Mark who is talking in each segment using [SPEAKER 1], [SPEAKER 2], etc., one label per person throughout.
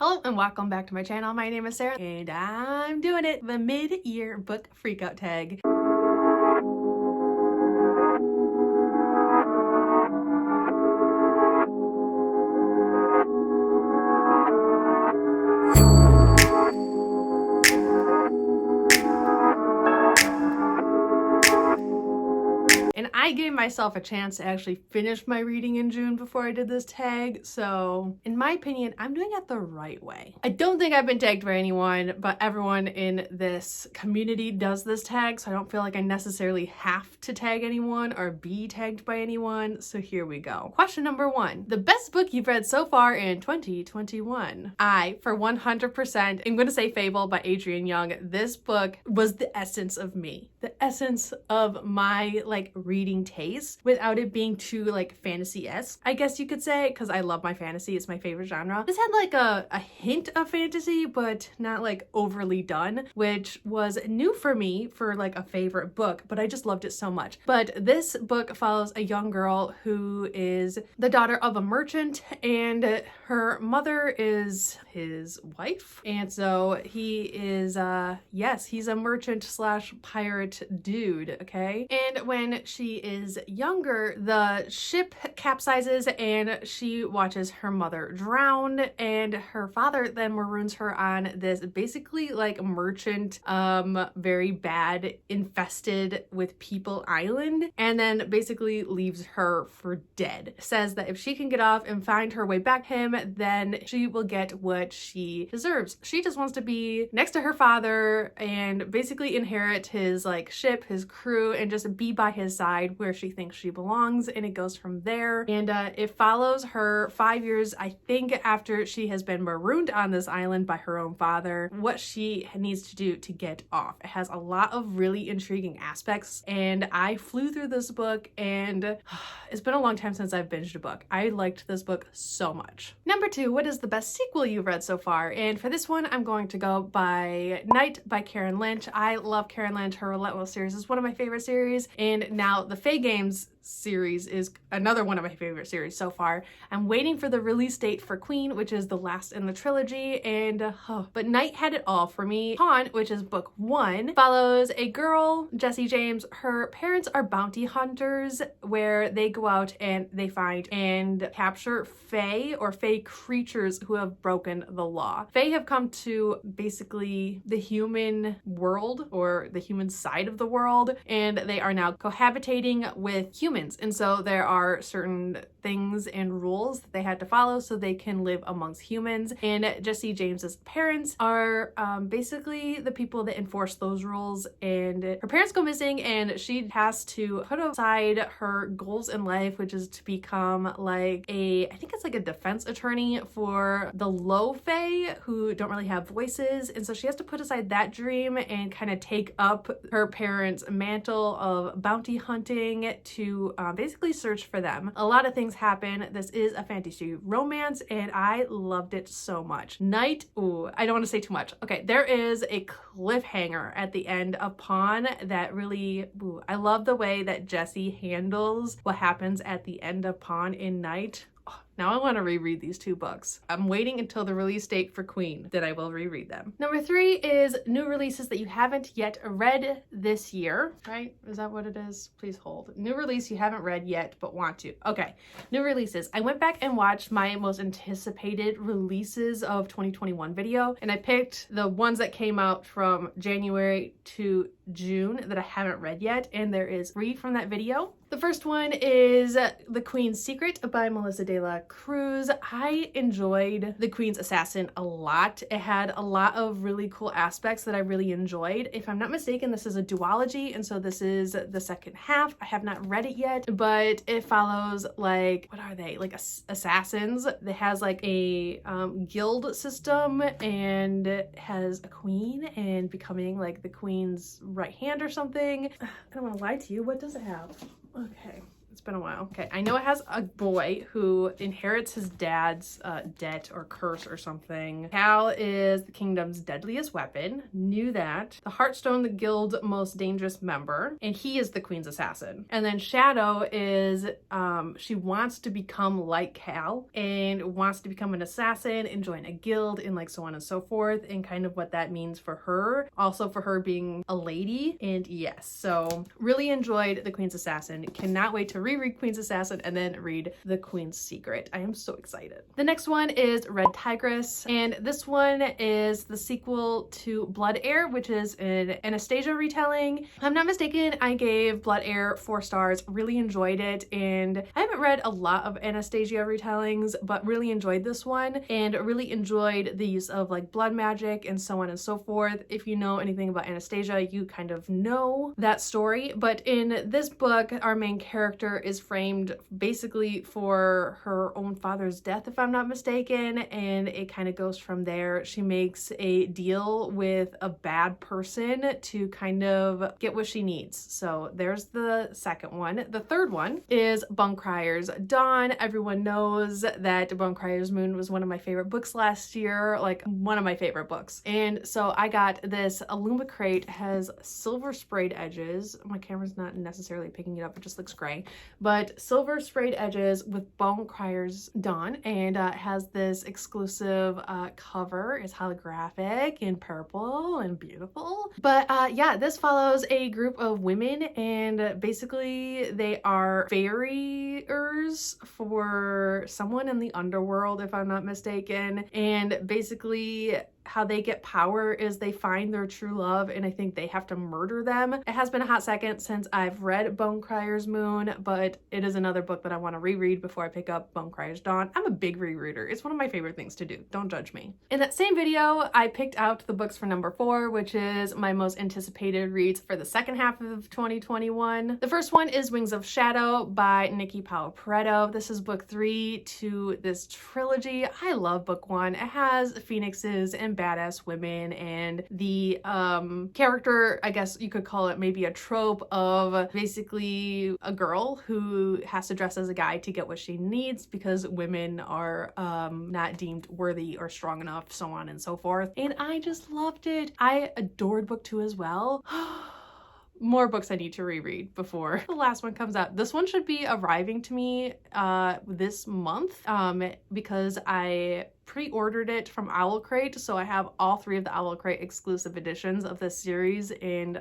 [SPEAKER 1] Hello and welcome back to my channel. My name is Sarah and I'm doing it, the mid-year book freakout tag. And I gave myself a chance to actually finish my reading in June before I did this tag, so in my opinion, I'm doing it the right way. I don't think I've been tagged by anyone, but everyone in this community does this tag, so I don't feel like I necessarily have to tag anyone or be tagged by anyone, so here we go. Question number 1. The best book you've read so far in 2021? I, for 100%, am going to say Fable by Adrienne Young. This book was the essence of me. The essence of my, reading taste without it being too fantasy-esque, I guess you could say, because I love my fantasy. It's my favorite genre. This had a hint of fantasy, but not overly done, which was new for me for a favorite book, but I just loved it so much. But this book follows a young girl who is the daughter of a merchant, and her mother is his wife, and so he is yes, he's a merchant slash pirate dude, okay? And when she is younger, the ship capsizes and she watches her mother drown, and her father then maroons her on this basically merchant, very bad, infested with people island, and then basically leaves her for dead. Says that if she can get off and find her way back to him, then she will get what she deserves. She just wants to be next to her father and basically inherit his ship, his crew, and just be by his side where she thinks she belongs, and it goes from there. And it follows her 5 years, I think, after she has been marooned on this island by her own father, what she needs to do to get off. It has a lot of really intriguing aspects, and I flew through this book, and it's been a long time since I've binged a book. I liked this book so much. Number 2, what is the best sequel you've read so far? And for this one, I'm going to go by Night by Karen Lynch. I love Karen Lynch. Her Relentless series is one of my favorite series, and now the Fae Games series is another one of my favorite series so far. I'm waiting for the release date for Queen, which is the last in the trilogy, and but Night had it all for me. Pawn, which is book 1, follows a girl, Jessie James. Her parents are bounty hunters, where they go out and they find and capture Fae or Fae creatures who have broken the law. Fae have come to basically the human world, or the human side of the world, and they are now cohabitating with humans. And so there are certain things and rules that they had to follow so they can live amongst humans. And Jessie James's parents are basically the people that enforce those rules. And her parents go missing, and she has to put aside her goals in life, which is to become I think it's a defense attorney for the low fae who don't really have voices. And so she has to put aside that dream and kind of take up her parents' mantle of bounty hunting to basically search for them. A lot of things happen. This is a fantasy romance, and I loved it so much. Night, ooh, I don't want to say too much. Okay, there is a cliffhanger at the end of Pawn that really, ooh, I love the way that Jessie handles what happens at the end of Pawn in Night. Now I want to reread these 2 books. I'm waiting until the release date for Queen that I will reread them. Number 3 is new releases that you haven't yet read this year, right? Is that what it is? Please hold. New release you haven't read yet but want to. Okay, new releases. I went back and watched my most anticipated releases of 2021 video, and I picked the ones that came out from January to June that I haven't read yet, and there is 3 from that video. The first one is The Queen's Secret by Melissa de la Cruz. I enjoyed The Queen's Assassin a lot. It had a lot of really cool aspects that I really enjoyed. If I'm not mistaken, this is a duology, and so this is the second half. I have not read it yet, but it follows what are they? Assassins. It has a guild system, and it has a queen and becoming the queen's right hand or something. I don't want to lie to you. What does it have? Okay. It's been a while. Okay, I know it has a boy who inherits his dad's debt or curse or something. Cal is the kingdom's deadliest weapon. Knew that. The Heartstone, the guild's most dangerous member, and he is the queen's assassin. And then Shadow is, she wants to become like Cal and wants to become an assassin and join a guild and like so on and so forth, and kind of what that means for her. Also for her being a lady. And yes, so really enjoyed The Queen's Assassin. Cannot wait to reread Queen's Assassin and then read The Queen's Secret. I am so excited. The next one is Red Tigress, and this one is the sequel to Blood Heir, which is an Anastasia retelling. If I'm not mistaken, I gave Blood Heir 4 stars, really enjoyed it, and I haven't read a lot of Anastasia retellings, but really enjoyed this one and really enjoyed the use of like blood magic and so on and so forth. If you know anything about Anastasia, you kind of know that story, but in this book, our main character is framed basically for her own father's death, if I'm not mistaken, and it kind of goes from there. She makes a deal with a bad person to kind of get what she needs. So there's the second one. The third one is Bonecryer's Dawn. Everyone knows that Bonecryer's Moon was one of my favorite books last year, like one of my favorite books. And so I got this Illumicrate, has silver sprayed edges. My camera's not necessarily picking it up, it just looks gray, but silver sprayed edges with Bonecryer's Dawn, and it has this exclusive cover. It's holographic and purple and beautiful. But yeah, this follows a group of women, and basically they are farriers for someone in the underworld, if I'm not mistaken, and basically how they get power is they find their true love, and I think they have to murder them. It has been a hot second since I've read Bonecryer's Moon, but it is another book that I want to reread before I pick up Bonecryer's Dawn. I'm a big rereader. It's one of my favorite things to do. Don't judge me. In that same video, I picked out the books for number 4, which is my most anticipated reads for the second half of 2021. The first one is Wings of Shadow by Nikki Powell-Pareto. This is book 3 to this trilogy. I love book 1. It has phoenixes and badass women, and the character, I guess you could call it maybe a trope of basically a girl who has to dress as a guy to get what she needs because women are not deemed worthy or strong enough, so on and so forth. And I just loved it. I adored book 2 as well. More books I need to reread before the last one comes out. This one should be arriving to me this month because I pre-ordered it from Owlcrate, so I have all 3 of the Owlcrate exclusive editions of this series, and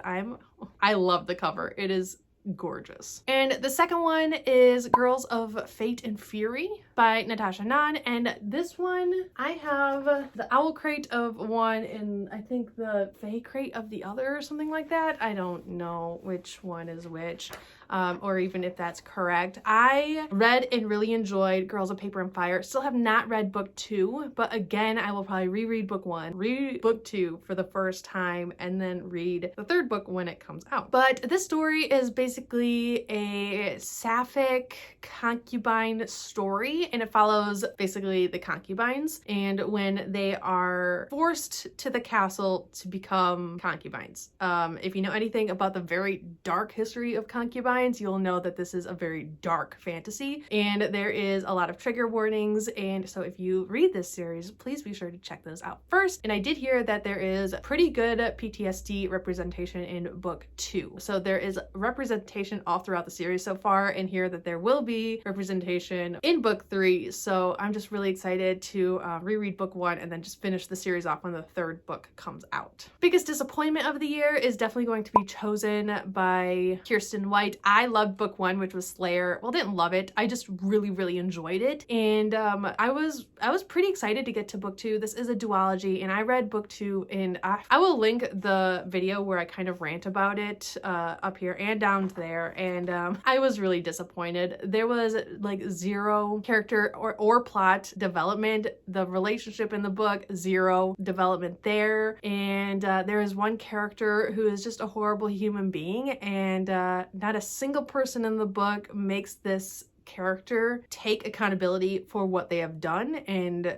[SPEAKER 1] I love the cover. It is gorgeous. And the second one is Girls of Fate and Fury by Natasha Nan, and this one I have the Owl Crate of one and I think the Fae Crate of the other or something like that. I don't know which one is which. Or even if that's correct. I read and really enjoyed Girls of Paper and Fire. Still have not read book 2, but again, I will probably reread book 1, read book 2 for the first time, and then read the third book when it comes out. But this story is basically a sapphic concubine story, and it follows basically the concubines and when they are forced to the castle to become concubines. If you know anything about the very dark history of concubines, you'll know that this is a very dark fantasy, and there is a lot of trigger warnings, and so if you read this series, please be sure to check those out first. And I did hear that there is pretty good PTSD representation in book 2. So there is representation all throughout the series so far, and hear that there will be representation in book 3. So I'm just really excited to reread book 1 and then just finish the series off when the third book comes out. Biggest disappointment of the year is definitely going to be Chosen by Kirsten White. I loved book 1, which was Slayer. Well, didn't love it. I just really enjoyed it. And I was pretty excited to get to book 2. This is a duology, and I read book 2, and I will link the video where I kind of rant about it up here and down there. And I was really disappointed. There was like 0 character or plot development. The relationship in the book, 0 development there. And there is one character who is just a horrible human being, and not a single person in the book makes this character take accountability for what they have done, and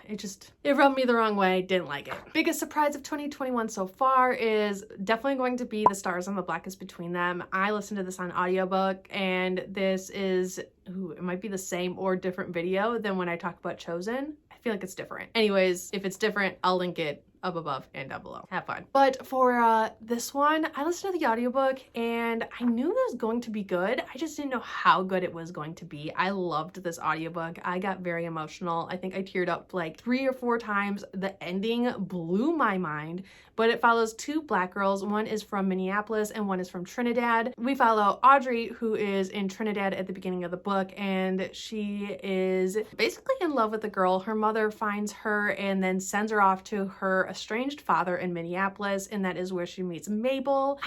[SPEAKER 1] it rubbed me the wrong way. Didn't like it. Biggest surprise of 2021 so far is definitely going to be The Stars and the Blackness Between Them. I listened to this on audiobook, and this is, it might be the same or different video than when I talk about Chosen. I feel like it's different. Anyways, if it's different, I'll link it up above and down below. Have fun. But for this one, I listened to the audiobook and I knew it was going to be good. I just didn't know how good it was going to be. I loved this audiobook. I got very emotional. I think I teared up like 3 or 4 times. The ending blew my mind, but it follows 2 Black girls. One is from Minneapolis and one is from Trinidad. We follow Audrey, who is in Trinidad at the beginning of the book, and she is basically in love with the girl. Her mother finds her and then sends her off to her estranged father in Minneapolis, and that is where she meets Mabel.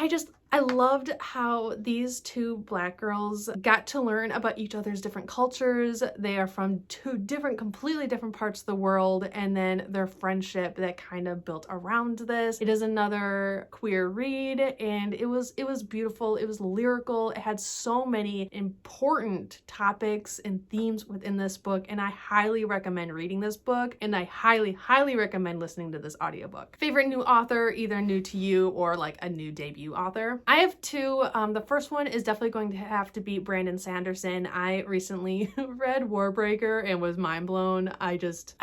[SPEAKER 1] I loved how these 2 Black girls got to learn about each other's different cultures. They are from 2 completely different parts of the world, and then their friendship that kind of built around this. It is another queer read, and it was beautiful. It was lyrical. It had so many important topics and themes within this book, and I highly recommend reading this book, and I highly, highly recommend listening to this audiobook. Favorite new author, either new to you or like a new debut author? I have 2. The first one is definitely going to have to be Brandon Sanderson. I recently read Warbreaker and was mind blown. I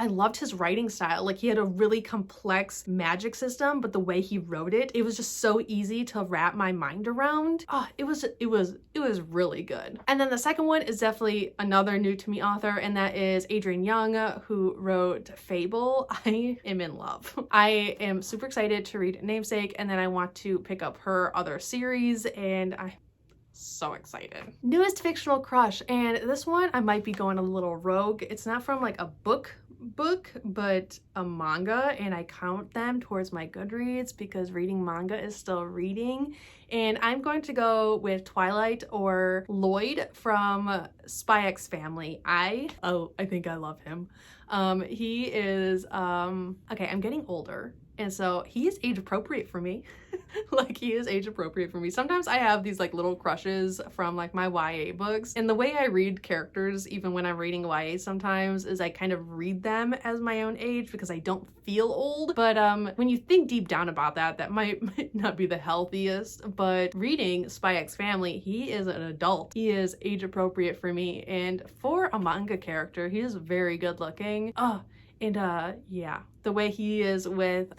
[SPEAKER 1] loved his writing style. Like, he had a really complex magic system, but the way he wrote it, it was just so easy to wrap my mind around. Oh, it was really good. And then the second one is definitely another new to me author, and that is Adrienne Young, who wrote Fable. I am in love. I am super excited to read Namesake, and then I want to pick up her other series, and I'm so excited. Newest fictional crush, and this one I might be going a little rogue. It's not from like a book, but a manga, and I count them towards my Goodreads because reading manga is still reading. And I'm going to go with Twilight or Lloyd from Spy X Family. I think I love him. He is okay, I'm getting older, and so he is age appropriate for me. Like, he is age appropriate for me. Sometimes I have these like little crushes from like my YA books, and the way I read characters, even when I'm reading YA sometimes, is I kind of read them as my own age because I don't feel old. But when you think deep down about that, that might not be the healthiest. But reading Spy X Family, he is an adult. He is age appropriate for me, and for a manga character, he is very good looking. And yeah, the way he is with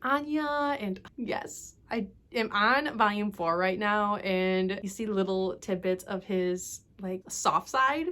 [SPEAKER 1] Anya, and yes, I am on volume 4 right now, and you see little tidbits of his like soft side.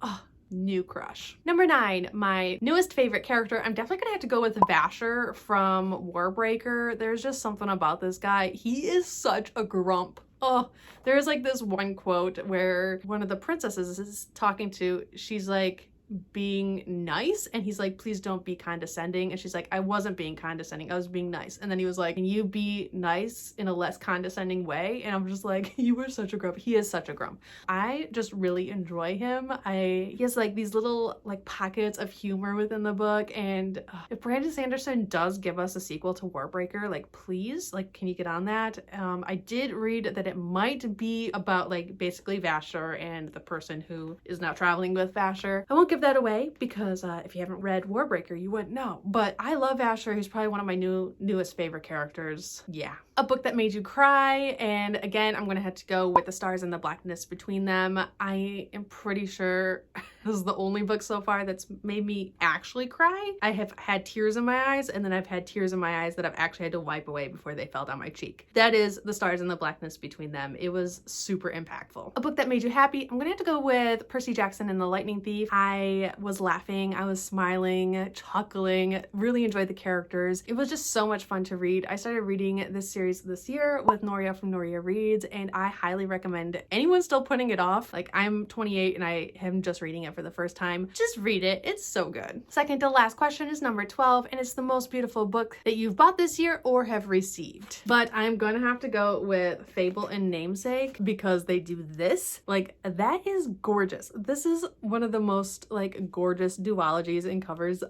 [SPEAKER 1] Oh, new crush. Number 9, my newest favorite character. I'm definitely gonna have to go with Vasher from Warbreaker. There's just something about this guy. He is such a grump. Oh, there's like this one quote where one of the princesses is talking to, she's like being nice, and he's like, please don't be condescending, and she's like, I wasn't being condescending, I was being nice. And then he was like, can you be nice in a less condescending way? And I'm just like, you were such a grump. He is such a grump. I just really enjoy him. He has like these little like pockets of humor within the book, and if Brandon Sanderson does give us a sequel to Warbreaker, like, please, like, can you get on that? I did read that it might be about like basically Vasher and the person who is now traveling with Vasher. I won't give that away because if you haven't read Warbreaker, you wouldn't know. But I love Asher. He's probably one of my newest favorite characters. Yeah. A book that made you cry, and again, I'm gonna have to go with The Stars and the Blackness Between Them. I am pretty sure this is the only book so far that's made me actually cry. I have had tears in my eyes, and then I've had tears in my eyes that I've actually had to wipe away before they fell down my cheek. That is The Stars and the Blackness Between Them. It was super impactful. A book that made you happy, I'm gonna have to go with Percy Jackson and the Lightning Thief. I was laughing, I was smiling, chuckling, really enjoyed the characters. It was just so much fun to read. I started reading this series this year with Noria from Noria Reads, and I highly recommend anyone still putting it off. Like, I'm 28 and I am just reading it for the first time. Just read it. It's so good. Second to last question is number 12, and it's the most beautiful book that you've bought this year or have received. But I'm gonna have to go with Fable and Namesake because they do this. Like, that is gorgeous. This is one of the most like gorgeous duologies and covers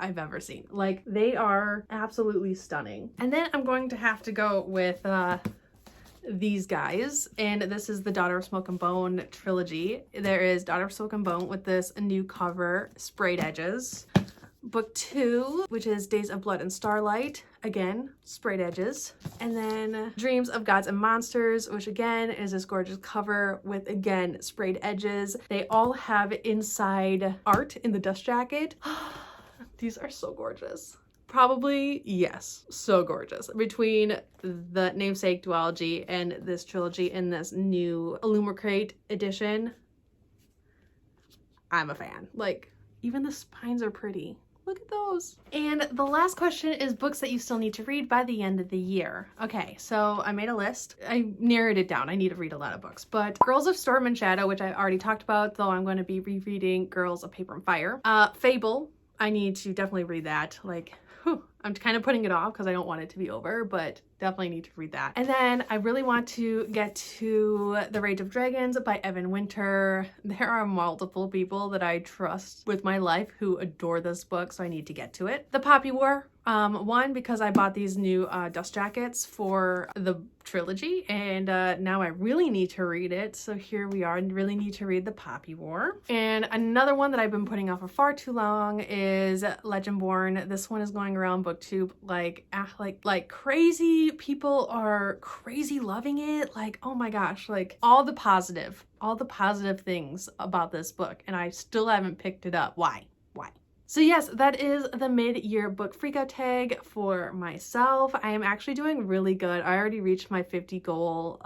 [SPEAKER 1] I've ever seen. Like, they are absolutely stunning. And then I'm going to have to go with these guys, and this is the Daughter of Smoke and Bone trilogy. There is Daughter of Smoke and Bone with this new cover, sprayed edges, book 2, which is Days of Blood and Starlight. Again, sprayed edges. And then Dreams of Gods and Monsters, which again is this gorgeous cover with, again, sprayed edges. They all have inside art in the dust jacket. These are so gorgeous. Probably, yes, so gorgeous. Between the namesake duology and this trilogy in this new Illumicrate edition, I'm a fan. Like, even the spines are pretty. Look at those. And the last question is books that you still need to read by the end of the year. Okay, so I made a list. I narrowed it down. I need to read a lot of books, but Girls of Storm and Shadow, which I already talked about, though I'm going to be rereading Girls of Paper and Fire. Fable, I need to definitely read that. Like, I'm kind of putting it off because I don't want it to be over, but definitely need to read that. And then I really want to get to The Rage of Dragons by Evan Winter. There are multiple people that I trust with my life who adore this book, so I need to get to it. The Poppy War. One, because I bought these new dust jackets for the trilogy, and now I really need to read it. So here we are, and really need to read The Poppy War. And another one that I've been putting off for far too long is Legendborn. This one is going around BookTube like crazy. People are crazy loving it. Like, oh my gosh, like all the positive things about this book, and I still haven't picked it up. Why? So yes, that is the mid-year book freakout tag for myself. I am actually doing really good. I already reached my 50 goal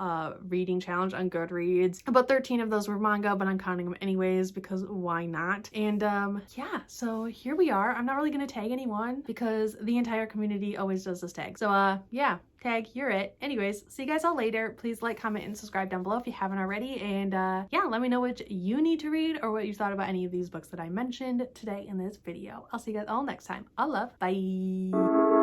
[SPEAKER 1] reading challenge on Goodreads. About 13 of those were manga, but I'm counting them anyways because why not? And yeah, so here we are. I'm not really gonna tag anyone because the entire community always does this tag. So yeah. Tag, you're it. Anyways, see you guys all later. Please like, comment, and subscribe down below if you haven't already. And yeah, let me know what you need to read or what you thought about any of these books that I mentioned today in this video. I'll see you guys all next time. All love. Bye.